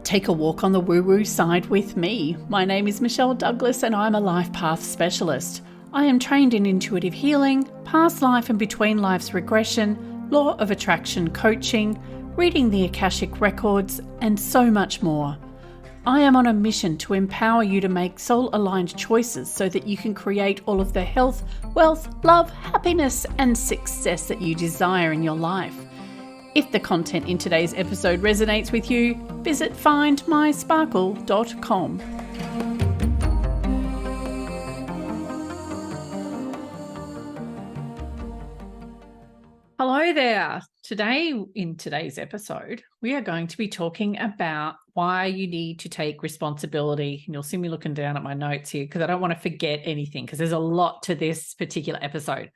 Take a walk on the woo-woo side with me. My name is Michelle Douglas and I'm a life path specialist. I am trained in intuitive healing, past life and between lives regression, law of attraction coaching, reading the Akashic records, and so much more. I am on a mission to empower you to make soul-aligned choices so that you can create all of the health, wealth, love, happiness, and success that you desire in your life. If the content in today's episode resonates with you, visit findmysparkle.com. Hello there. In today's episode, we are going to be talking about why you need to take responsibility. And you'll see me looking down at my notes here because I don't want to forget anything because there's a lot to this particular episode.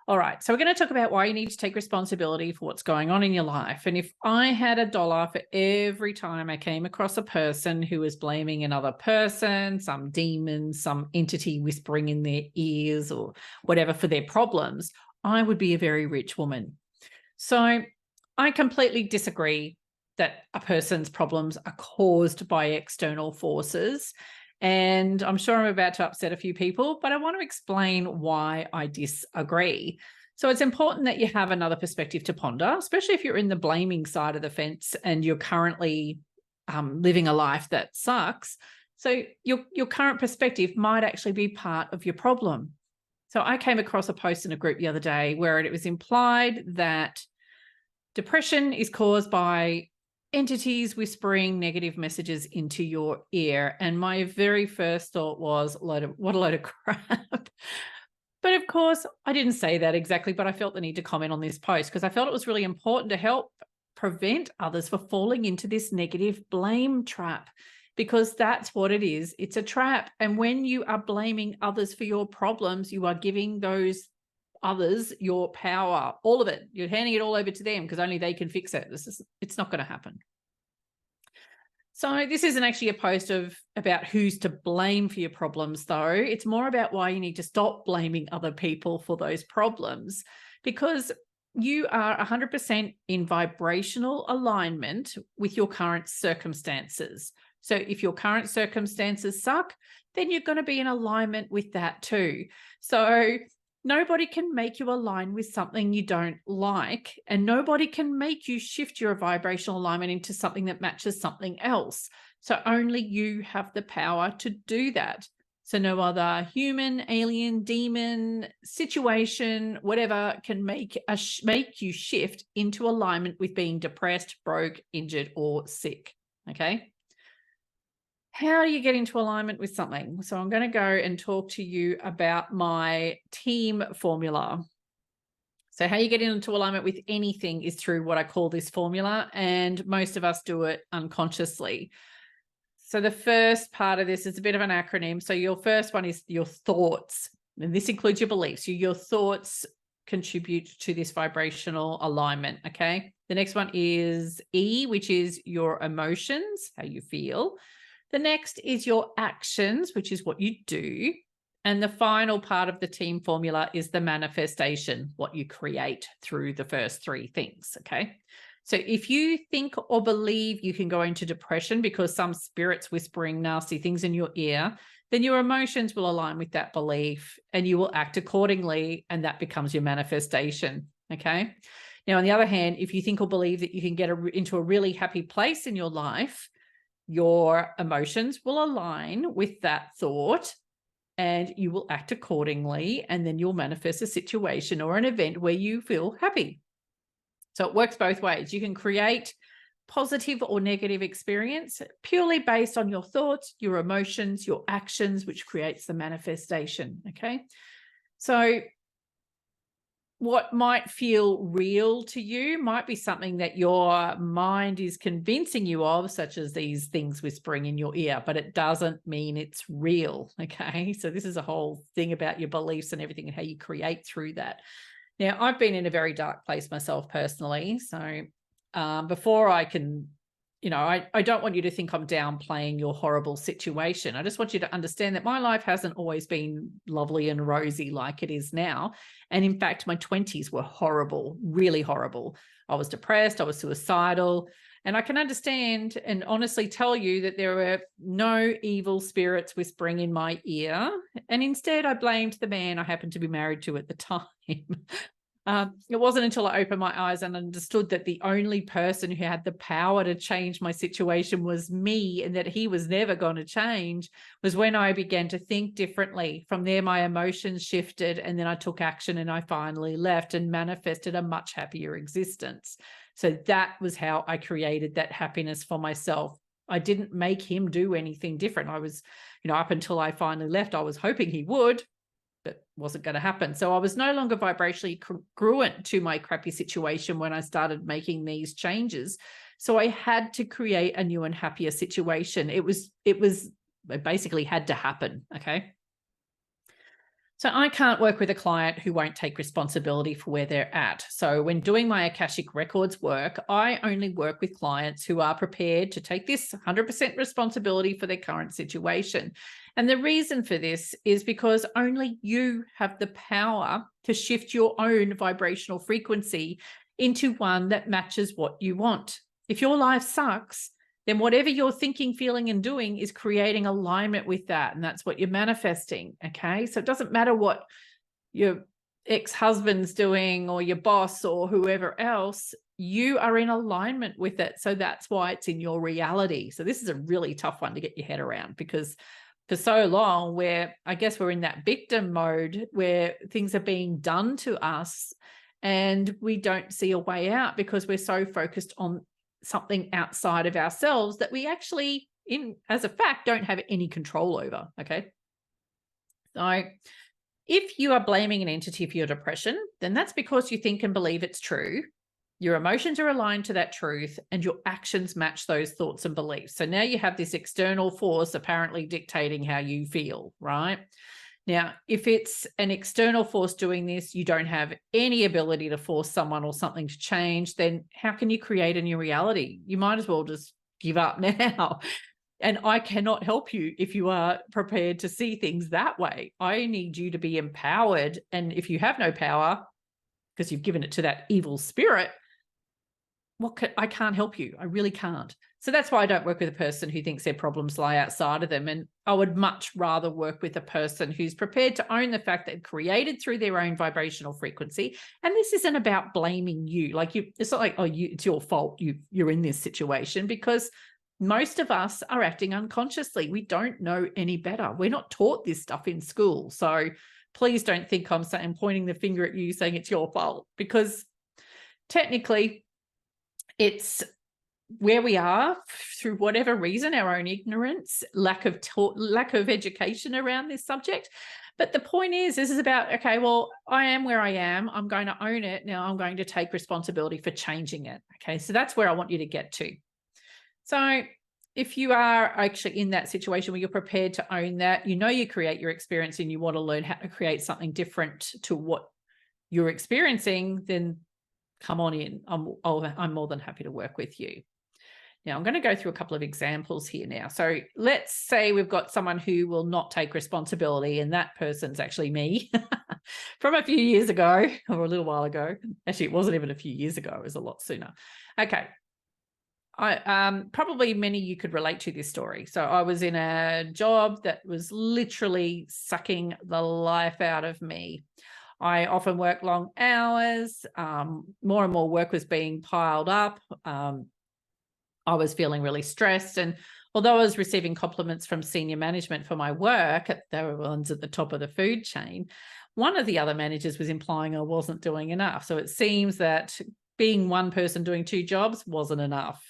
All right, so we're going to talk about why you need to take responsibility for what's going on in your life. And if I had $1 for every time I came across a person who was blaming another person, some demon, some entity whispering in their ears or whatever for their problems, I would be a very rich woman. So I completely disagree that a person's problems are caused by external forces. And I'm sure I'm about to upset a few people, but I want to explain why I disagree. So it's important that you have another perspective to ponder, especially if you're in the blaming side of the fence and you're currently living a life that sucks. So your current perspective might actually be part of your problem. So I came across a post in a group the other day where it was implied that depression is caused by entities whispering negative messages into your ear. And my very first thought was, what a load of crap. But of course, I didn't say that exactly, but I felt the need to comment on this post because I felt it was really important to help prevent others from falling into this negative blame trap, because that's what it is. It's a trap. And when you are blaming others for your problems, you are giving those others your power, all of it. You're handing it all over to them because only they can fix it. It's not going to happen. So this isn't actually a post about who's to blame for your problems, though. It's more about why you need to stop blaming other people for those problems, because you are 100% in vibrational alignment with your current circumstances. So if your current circumstances suck, then you're going to be in alignment with that too. So nobody can make you align with something you don't like, and nobody can make you shift your vibrational alignment into something that matches something else. So only you have the power to do that. So no other human, alien, demon, situation, whatever can make you shift into alignment with being depressed, broke, injured, or sick. Okay? How do you get into alignment with something? So I'm going to go and talk to you about my team formula. So how you get into alignment with anything is through what I call this formula, and most of us do it unconsciously. So the first part of this is a bit of an acronym. So your first one is your thoughts, and this includes your beliefs. Your thoughts contribute to this vibrational alignment, okay? The next one is E, which is your emotions, how you feel. The next is your actions, which is what you do. And the final part of the team formula is the manifestation, what you create through the first three things, okay? So if you think or believe you can go into depression because some spirit's whispering nasty things in your ear, then your emotions will align with that belief and you will act accordingly, and that becomes your manifestation, okay? Now, on the other hand, if you think or believe that you can get into a really happy place in your life, your emotions will align with that thought and you will act accordingly, and then you'll manifest a situation or an event where you feel happy. So it works both ways. You can create positive or negative experience purely based on your thoughts, your emotions, your actions, which creates the manifestation, okay? So what might feel real to you might be something that your mind is convincing you of, such as these things whispering in your ear, but it doesn't mean it's real, okay? So this is a whole thing about your beliefs and everything and how you create through that. Now, I've been in a very dark place myself personally. So before I can, I don't want you to think I'm downplaying your horrible situation. I just want you to understand that my life hasn't always been lovely and rosy like it is now. And in fact, my 20s were horrible, really horrible. I was depressed, I was suicidal, And I can understand and honestly tell you that there were no evil spirits whispering in my ear. And instead, I blamed the man I happened to be married to at the time. It wasn't until I opened my eyes and understood that the only person who had the power to change my situation was me, and that he was never going to change, was when I began to think differently. From there, my emotions shifted, and then I took action, and I finally left and manifested a much happier existence. So that was how I created that happiness for myself. I didn't make him do anything different. I was, up until I finally left, I was hoping he would, but wasn't going to happen. So I was no longer vibrationally congruent to my crappy situation when I started making these changes. So I had to create a new and happier situation. It basically had to happen. Okay. So I can't work with a client who won't take responsibility for where they're at. So when doing my Akashic Records work, I only work with clients who are prepared to take this 100% responsibility for their current situation. And the reason for this is because only you have the power to shift your own vibrational frequency into one that matches what you want. If your life sucks, then whatever you're thinking, feeling, and doing is creating alignment with that. And that's what you're manifesting. Okay. So it doesn't matter what your ex-husband's doing or your boss or whoever else, you are in alignment with it. So that's why it's in your reality. So this is a really tough one to get your head around, because for so long, we're in that victim mode where things are being done to us and we don't see a way out because we're so focused on something outside of ourselves that we actually, as a fact, don't have any control over. Okay. So if you are blaming an entity for your depression, then that's because you think and believe it's true. Your emotions are aligned to that truth and your actions match those thoughts and beliefs. So now you have this external force apparently dictating how you feel, right? Now, if it's an external force doing this, you don't have any ability to force someone or something to change, then how can you create a new reality? You might as well just give up now. And I cannot help you if you are prepared to see things that way. I need you to be empowered. And if you have no power, because you've given it to that evil spirit, I can't help you. I really can't. So that's why I don't work with a person who thinks their problems lie outside of them. And I would much rather work with a person who's prepared to own the fact that they've created through their own vibrational frequency. And this isn't about blaming you. It's not like, it's your fault. You're in this situation, because most of us are acting unconsciously. We don't know any better. We're not taught this stuff in school. So please don't think I'm pointing the finger at you saying it's your fault, because technically it's where we are through whatever reason, our own ignorance, lack of education around this subject. But the point is, this is about, okay, well, I am where I am. I'm going to own it. Now I'm going to take responsibility for changing it. Okay. So that's where I want you to get to. So if you are actually in that situation where you're prepared to own that, you create your experience and you want to learn how to create something different to what you're experiencing, then come on in. I'm more than happy to work with you. Now, I'm going to go through a couple of examples here now. So let's say we've got someone who will not take responsibility, and that person's actually me from a few years ago, or a little while ago. Actually, it wasn't even a few years ago. It was a lot sooner. Okay. Probably many of you could relate to this story. So I was in a job that was literally sucking the life out of me. I often worked long hours. More and more work was being piled up. I was feeling really stressed. And although I was receiving compliments from senior management for my work, they were ones at the top of the food chain, one of the other managers was implying I wasn't doing enough. So it seems that being one person doing two jobs wasn't enough.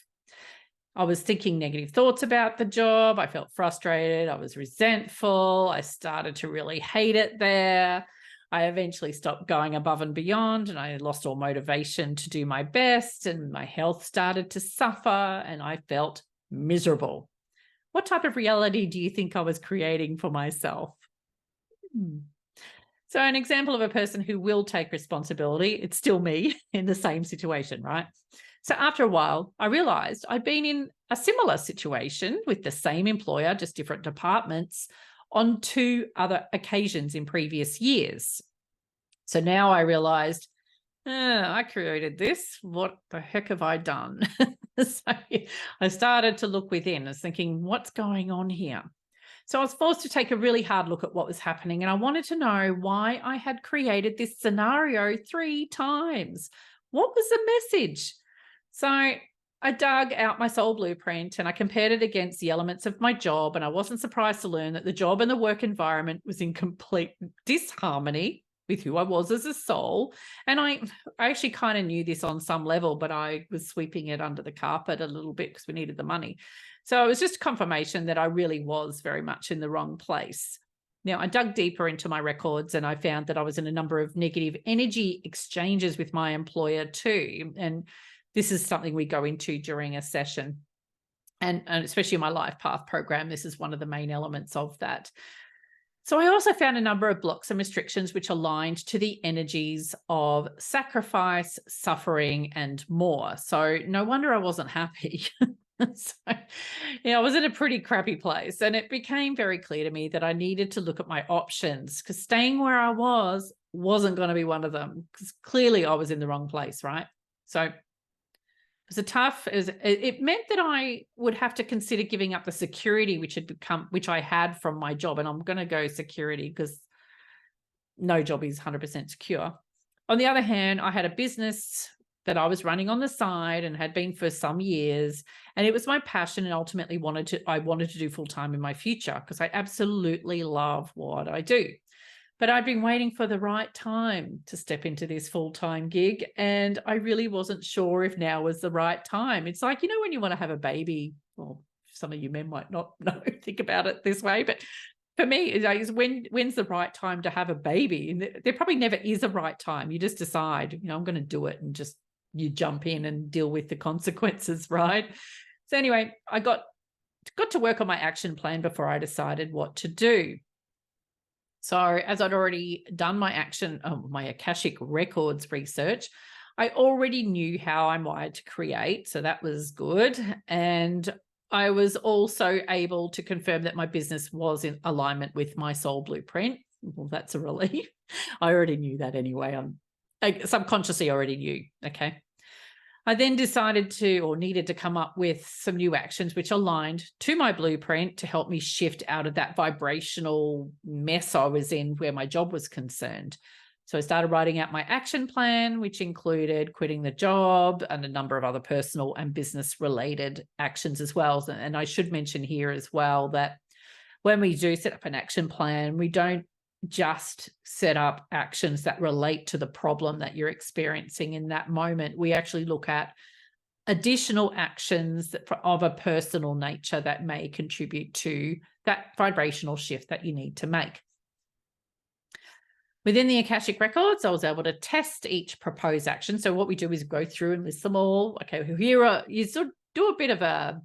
I was thinking negative thoughts about the job. I felt frustrated. I was resentful. I started to really hate it there. I eventually stopped going above and beyond, and I lost all motivation to do my best, and my health started to suffer, and I felt miserable. What type of reality do you think I was creating for myself? So an example of a person who will take responsibility, it's still me in the same situation, right? So after a while, I realized I'd been in a similar situation with the same employer, just different departments, on 2 other occasions in previous years. So now I realized, I created this. What the heck have I done? So I started to look within. I was thinking, what's going on here? So I was forced to take a really hard look at what was happening, and I wanted to know why I had created this scenario 3 times. What was the message? So I dug out my soul blueprint and I compared it against the elements of my job, and I wasn't surprised to learn that the job and the work environment was in complete disharmony with who I was as a soul. And I actually kind of knew this on some level, but I was sweeping it under the carpet a little bit because we needed the money. So it was just confirmation that I really was very much in the wrong place. Now, I dug deeper into my records and I found that I was in a number of negative energy exchanges with my employer too. And this is something we go into during a session. And especially in my Life Path program, this is one of the main elements of that. So I also found a number of blocks and restrictions which aligned to the energies of sacrifice, suffering, and more. So no wonder I wasn't happy. So, I was in a pretty crappy place, and it became very clear to me that I needed to look at my options, because staying where I wasn't going to be one of them, because clearly I was in the wrong place, right? So it was it meant that I would have to consider giving up the security which I had from my job. And I'm going to go security because no job is 100% secure. On the other hand, I had a business that I was running on the side and had been for some years, and it was my passion, and ultimately I wanted to do full-time in my future because I absolutely love what I do. But I'd been waiting for the right time to step into this full-time gig, and I really wasn't sure if now was the right time. It's like, when you want to have a baby, well, some of you men might not think about it this way, but for me, it's when's the right time to have a baby? And there probably never is a right time. You just decide, I'm going to do it, and just you jump in and deal with the consequences, right? So anyway, I got to work on my action plan before I decided what to do. So as I'd already done my Akashic records research, I already knew how I'm wired to create. So that was good. And I was also able to confirm that my business was in alignment with my soul blueprint. Well, that's a relief. I already knew that anyway. I subconsciously already knew. Okay. I then needed to come up with some new actions which aligned to my blueprint to help me shift out of that vibrational mess I was in where my job was concerned. So I started writing out my action plan, which included quitting the job and a number of other personal and business related actions as well. And I should mention here as well that when we do set up an action plan, we don't just set up actions that relate to the problem that you're experiencing in that moment. We actually look at additional actions of a personal nature that may contribute to that vibrational shift that you need to make. Within the Akashic records, I was able to test each proposed action. So what we do is go through and list them all. Okay, you sort of do a bit of a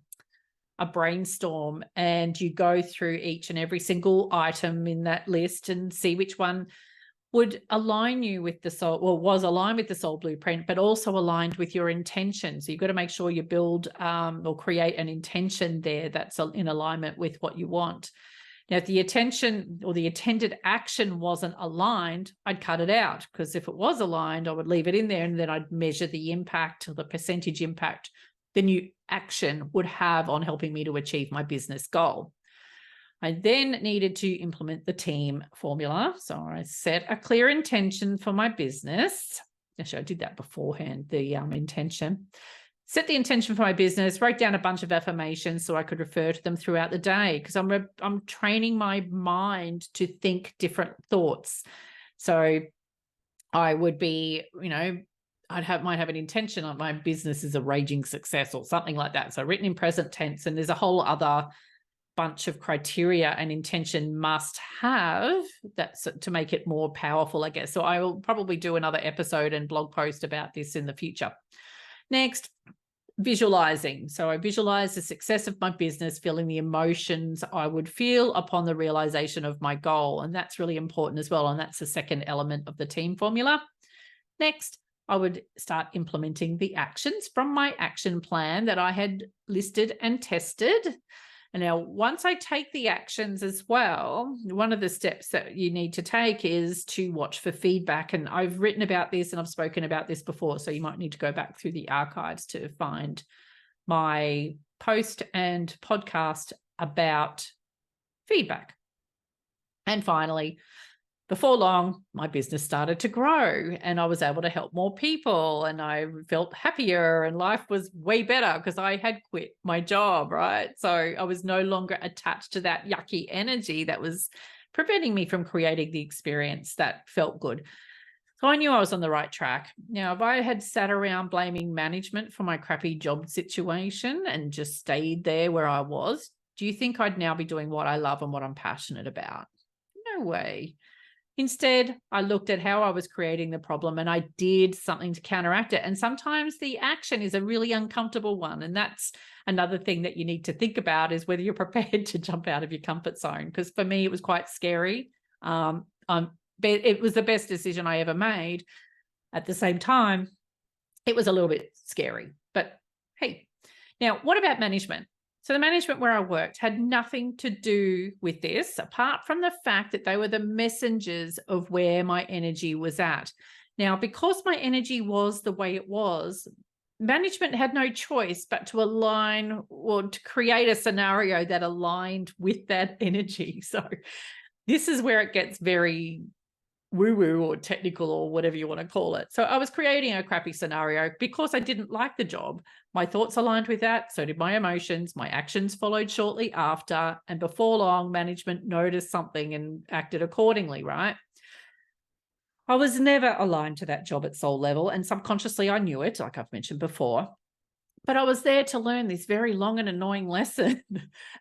brainstorm, and you go through each and every single item in that list and see which one would align you with the soul, or was aligned with the soul blueprint, but also aligned with your intention. So you've got to make sure you build or create an intention there that's in alignment with what you want. Now, if the attention or the intended action wasn't aligned, I'd cut it out, because if it was aligned, I would leave it in there, and then I'd measure the impact or the percentage impact the new action would have on helping me to achieve my business goal. I then needed to implement the team formula. So I set a clear intention for my business. Actually, I did that beforehand, the intention. Set the intention for my business, wrote down a bunch of affirmations so I could refer to them throughout the day, because I'm training my mind to think different thoughts. So I would be, might have an intention on my business is a raging success or something like that. So written in present tense, and there's a whole other bunch of criteria an intention must have that's to make it more powerful, I guess. So I will probably do another episode and blog post about this in the future. Next, visualizing. So I visualize the success of my business, feeling the emotions I would feel upon the realization of my goal. And that's really important as well. And that's the second element of the team formula. Next, I would start implementing the actions from my action plan that I had listed and tested. And now, once I take the actions as well, one of the steps that you need to take is to watch for feedback. And I've written about this and I've spoken about this before, so you might need to go back through the archives to find my post and podcast about feedback. And finally, before long, my business started to grow and I was able to help more people and I felt happier and life was way better because I had quit my job, right? So I was no longer attached to that yucky energy that was preventing me from creating the experience that felt good. So I knew I was on the right track. Now, if I had sat around blaming management for my crappy job situation and just stayed there where I was, do you think I'd now be doing what I love and what I'm passionate about? No way. Instead, I looked at how I was creating the problem and I did something to counteract it. And sometimes the action is a really uncomfortable one. And that's another thing that you need to think about is whether you're prepared to jump out of your comfort zone. Because for me, it was quite scary. It was the best decision I ever made. At the same time, it was a little bit scary. But hey, now what about management? So the management where I worked had nothing to do with this, apart from the fact that they were the messengers of where my energy was at. Now, because my energy was the way it was, management had no choice but to align or to create a scenario that aligned with that energy. So this is where it gets very woo-woo or technical or whatever you want to call it. So I was creating a crappy scenario because I didn't like the job. My thoughts aligned with that. So did my emotions. My actions followed shortly after. And before long, management noticed something and acted accordingly, right? I was never aligned to that job at soul level. And subconsciously, I knew it, like I've mentioned before. But I was there to learn this very long and annoying lesson.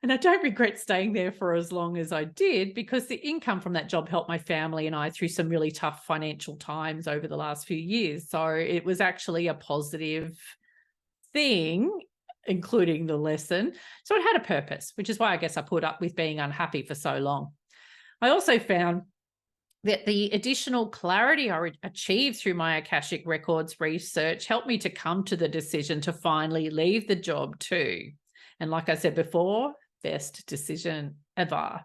And I don't regret staying there for as long as I did because the income from that job helped my family and I through some really tough financial times over the last few years. So it was actually a positive thing, including the lesson. So it had a purpose, which is why I guess I put up with being unhappy for so long. I also found that the additional clarity I achieved through my Akashic Records research helped me to come to the decision to finally leave the job too. And like I said before, best decision ever.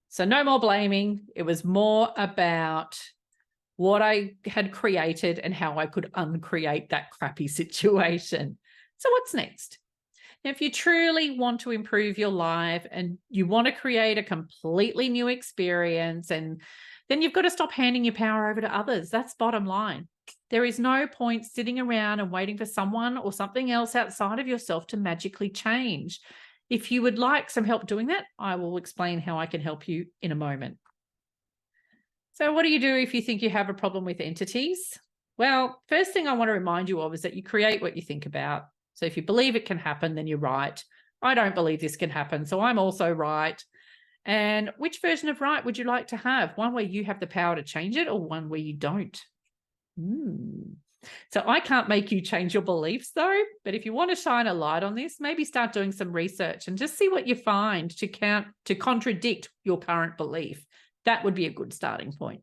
So no more blaming. It was more about what I had created and how I could uncreate that crappy situation. So what's next? Now, if you truly want to improve your life and you want to create a completely new experience, and then you've got to stop handing your power over to others. That's bottom line. There is no point sitting around and waiting for someone or something else outside of yourself to magically change. If you would like some help doing that, I will explain how I can help you in a moment. So what do you do if you think you have a problem with entities? Well, first thing I want to remind you of is that you create what you think about. So if you believe it can happen, then you're right. I don't believe this can happen, so I'm also right. And which version of right would you like to have? One where you have the power to change it or one where you don't? So I can't make you change your beliefs though, but if you want to shine a light on this, maybe start doing some research and just see what you find to contradict your current belief. That would be a good starting point.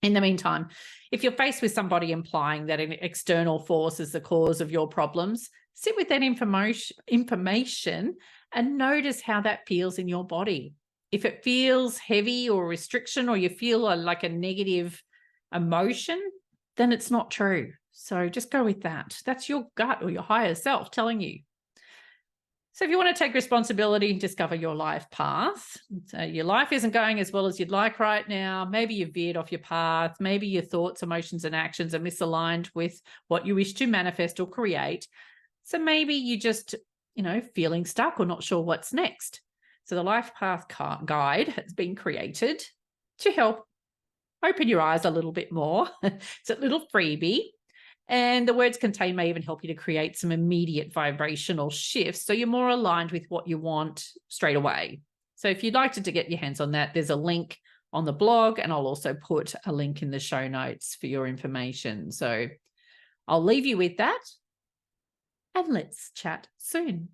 In the meantime, if you're faced with somebody implying that an external force is the cause of your problems, sit with that information and notice how that feels in your body. If it feels heavy or restriction, or you feel like a negative emotion, then it's not true. So just go with that. That's your gut or your higher self telling you. So if you want to take responsibility and discover your life path, so your life isn't going as well as you'd like right now. Maybe you veered off your path. Maybe your thoughts, emotions, and actions are misaligned with what you wish to manifest or create. So maybe you just, feeling stuck or not sure what's next. So the Life Path Guide has been created to help open your eyes a little bit more. It's a little freebie. And the words contained may even help you to create some immediate vibrational shifts so you're more aligned with what you want straight away. So if you'd like to get your hands on that, there's a link on the blog, and I'll also put a link in the show notes for your information. So I'll leave you with that, and let's chat soon.